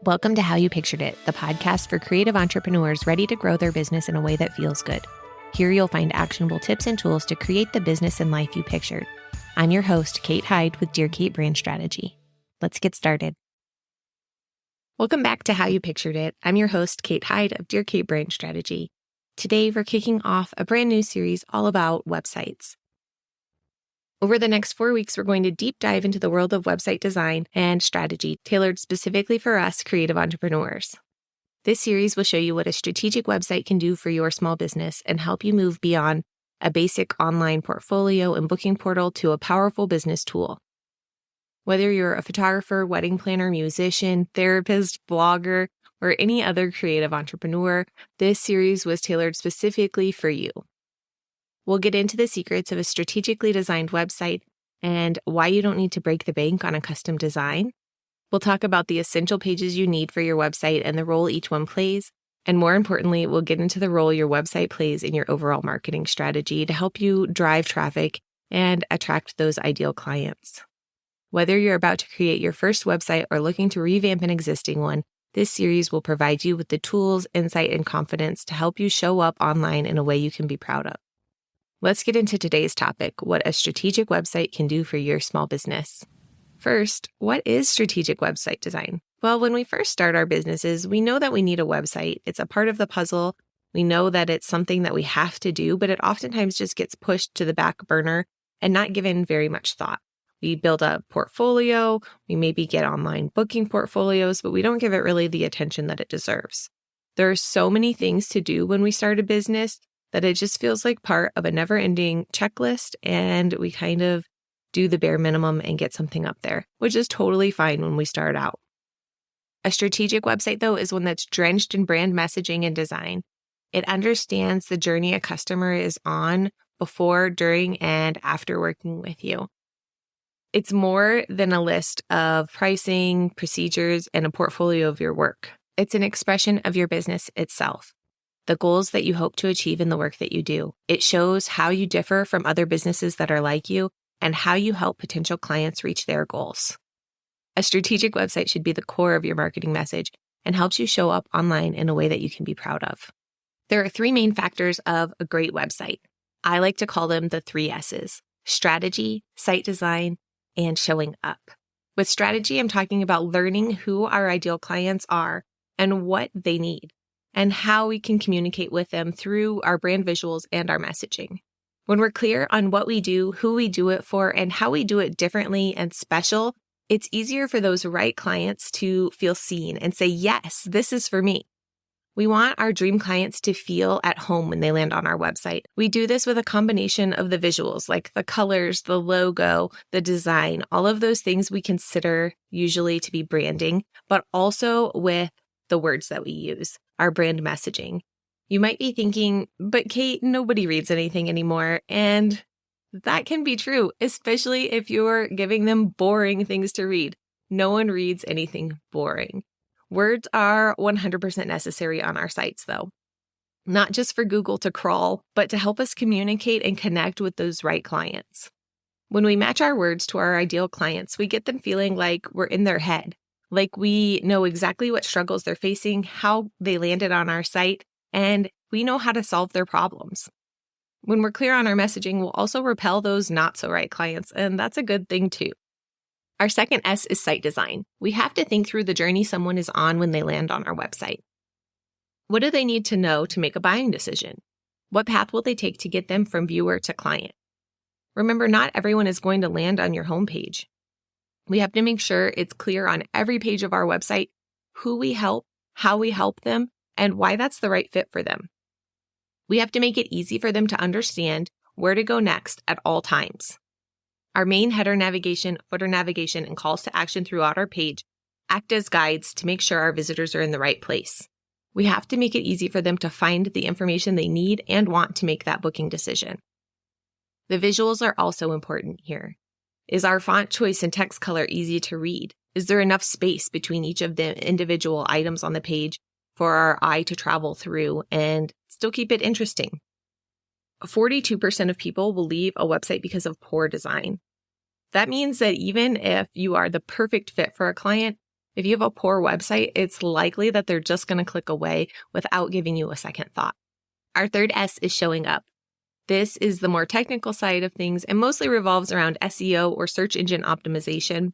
Welcome to How You Pictured It, the podcast for creative entrepreneurs ready to grow their business in a way that feels good. Here you'll find actionable tips and tools to create the business and life you pictured. I'm your host, Kate Hyde with Dear Kate Brand Strategy. Let's get started. Welcome back to How You Pictured It. I'm your host, Kate Hyde of Dear Kate Brand Strategy. Today, we're kicking off a brand new series all about websites. Over the next 4 weeks, we're going to deep dive into the world of website design and strategy tailored specifically for us creative entrepreneurs. This series will show you what a strategic website can do for your small business and help you move beyond a basic online portfolio and booking portal to a powerful business tool. Whether you're a photographer, wedding planner, musician, therapist, blogger, or any other creative entrepreneur, this series was tailored specifically for you. We'll get into the secrets of a strategically designed website and why you don't need to break the bank on a custom design. We'll talk about the essential pages you need for your website and the role each one plays. And more importantly, we'll get into the role your website plays in your overall marketing strategy to help you drive traffic and attract those ideal clients. Whether you're about to create your first website or looking to revamp an existing one, this series will provide you with the tools, insight, and confidence to help you show up online in a way you can be proud of. Let's get into today's topic, what a strategic website can do for your small business. First, what is strategic website design? Well, when we first start our businesses, we know that we need a website. It's a part of the puzzle. We know that it's something that we have to do, but it oftentimes just gets pushed to the back burner and not given very much thought. We build a portfolio, we maybe get online booking portfolios, but we don't give it really the attention that it deserves. There are so many things to do when we start a business that it just feels like part of a never-ending checklist, and we kind of do the bare minimum and get something up there, which is totally fine when we start out. A strategic website, though, is one that's drenched in brand messaging and design. It understands the journey a customer is on before, during, and after working with you. It's more than a list of pricing, procedures, and a portfolio of your work. It's an expression of your business itself, the goals that you hope to achieve in the work that you do. It shows how you differ from other businesses that are like you and how you help potential clients reach their goals. A strategic website should be the core of your marketing message and helps you show up online in a way that you can be proud of. There are 3 main factors of a great website. I like to call them the 3 S's: strategy, site design, and showing up. With strategy, I'm talking about learning who our ideal clients are and what they need, and how we can communicate with them through our brand visuals and our messaging. When we're clear on what we do, who we do it for, and how we do it differently and special, it's easier for those right clients to feel seen and say, yes, this is for me. We want our dream clients to feel at home when they land on our website. We do this with a combination of the visuals, like the colors, the logo, the design, all of those things we consider usually to be branding, but also with the words that we use, our brand messaging. You might be thinking, but Kate, nobody reads anything anymore. And that can be true, especially if you're giving them boring things to read. No one reads anything boring. Words are 100% necessary on our sites, though. Not just for Google to crawl, but to help us communicate and connect with those right clients. When we match our words to our ideal clients, we get them feeling like we're in their head, like we know exactly what struggles they're facing, how they landed on our site, and we know how to solve their problems. When we're clear on our messaging, we'll also repel those not so right clients, and that's a good thing too. Our second S is site design. We have to think through the journey someone is on when they land on our website. What do they need to know to make a buying decision? What path will they take to get them from viewer to client? Remember, not everyone is going to land on your homepage. We have to make sure it's clear on every page of our website who we help, how we help them, and why that's the right fit for them. We have to make it easy for them to understand where to go next at all times. Our main header navigation, footer navigation, and calls to action throughout our page act as guides to make sure our visitors are in the right place. We have to make it easy for them to find the information they need and want to make that booking decision. The visuals are also important here. Is our font choice and text color easy to read? Is there enough space between each of the individual items on the page for our eye to travel through and still keep it interesting? 42% of people will leave a website because of poor design. That means that even if you are the perfect fit for a client, If you have a poor website, it's likely that they're just going to click away without giving you a second thought. Our third S is showing up. This is the more technical side of things and mostly revolves around SEO or search engine optimization.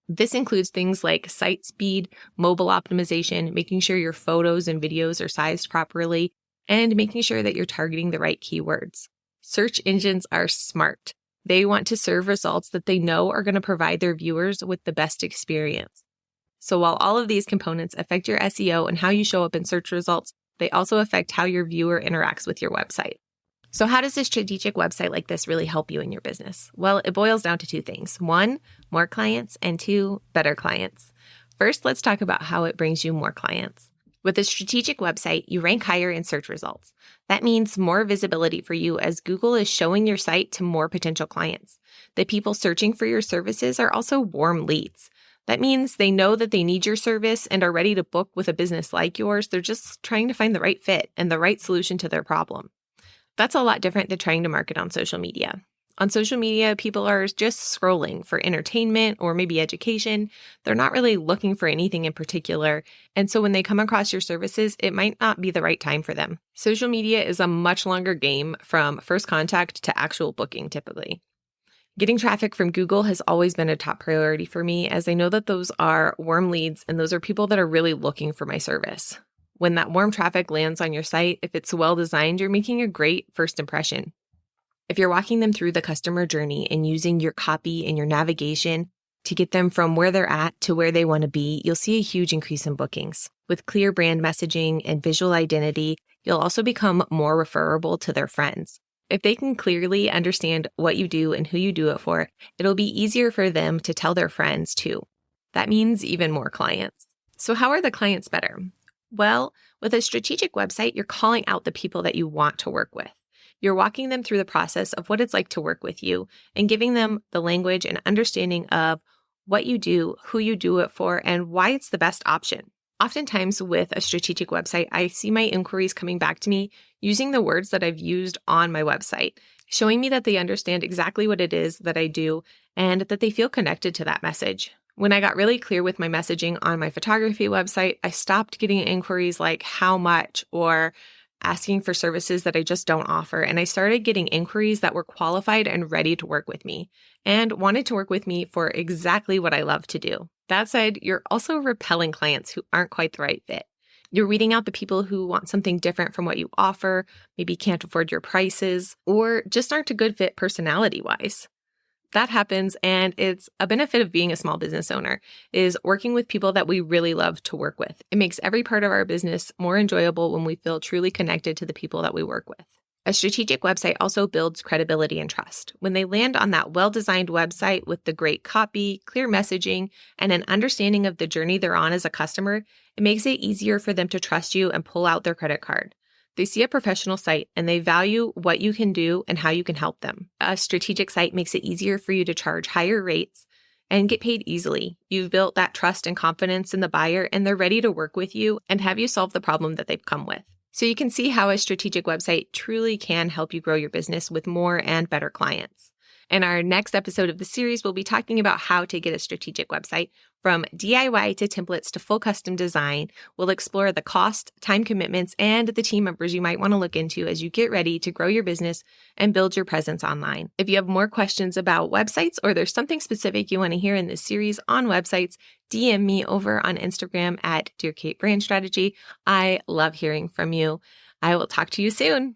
This includes things like site speed, mobile optimization, making sure your photos and videos are sized properly, and making sure that you're targeting the right keywords. Search engines are smart. They want to serve results that they know are going to provide their viewers with the best experience. So while all of these components affect your SEO and how you show up in search results, they also affect how your viewer interacts with your website. So how does a strategic website like this really help you in your business? Well, it boils down to two things. One, more clients, and two, better clients. First, let's talk about how it brings you more clients. With a strategic website, you rank higher in search results. That means more visibility for you as Google is showing your site to more potential clients. The people searching for your services are also warm leads. That means they know that they need your service and are ready to book with a business like yours. They're just trying to find the right fit and the right solution to their problem. That's a lot different than trying to market on social media. On social media, people are just scrolling for entertainment or maybe education. They're not really looking for anything in particular. And so when they come across your services, it might not be the right time for them. Social media is a much longer game from first contact to actual booking typically. Getting traffic from Google has always been a top priority for me, as I know that those are warm leads and those are people that are really looking for my service. When that warm traffic lands on your site, if it's well designed, you're making a great first impression. If you're walking them through the customer journey and using your copy and your navigation to get them from where they're at to where they want to be, you'll see a huge increase in bookings. With clear brand messaging and visual identity, you'll also become more referable to their friends. If they can clearly understand what you do and who you do it for, it'll be easier for them to tell their friends too. That means even more clients. So how are the clients better? Well, with a strategic website, you're calling out the people that you want to work with. You're walking them through the process of what it's like to work with you and giving them the language and understanding of what you do, who you do it for, and why it's the best option. Oftentimes with a strategic website, I see my inquiries coming back to me using the words that I've used on my website, showing me that they understand exactly what it is that I do and that they feel connected to that message. When I got really clear with my messaging on my photography website, I stopped getting inquiries like how much or asking for services that I just don't offer. And I started getting inquiries that were qualified and ready to work with me and wanted to work with me for exactly what I love to do. That said, you're also repelling clients who aren't quite the right fit. You're weeding out the people who want something different from what you offer, maybe can't afford your prices, or just aren't a good fit personality-wise. That happens, and it's a benefit of being a small business owner, is working with people that we really love to work with. It makes every part of our business more enjoyable when we feel truly connected to the people that we work with. A strategic website also builds credibility and trust. When they land on that well-designed website with the great copy, clear messaging, and an understanding of the journey they're on as a customer, it makes it easier for them to trust you and pull out their credit card. They see a professional site and they value what you can do and how you can help them. A strategic site makes it easier for you to charge higher rates and get paid easily. You've built that trust and confidence in the buyer, and they're ready to work with you and have you solve the problem that they've come with. So you can see how a strategic website truly can help you grow your business with more and better clients. In our next episode of the series, we'll be talking about how to get a strategic website. From DIY to templates to full custom design, we'll explore the cost, time commitments, and the team members you might want to look into as you get ready to grow your business and build your presence online. If you have more questions about websites or there's something specific you want to hear in this series on websites, DM me over on Instagram at Dear Kate Brand Strategy. I love hearing from you. I will talk to you soon.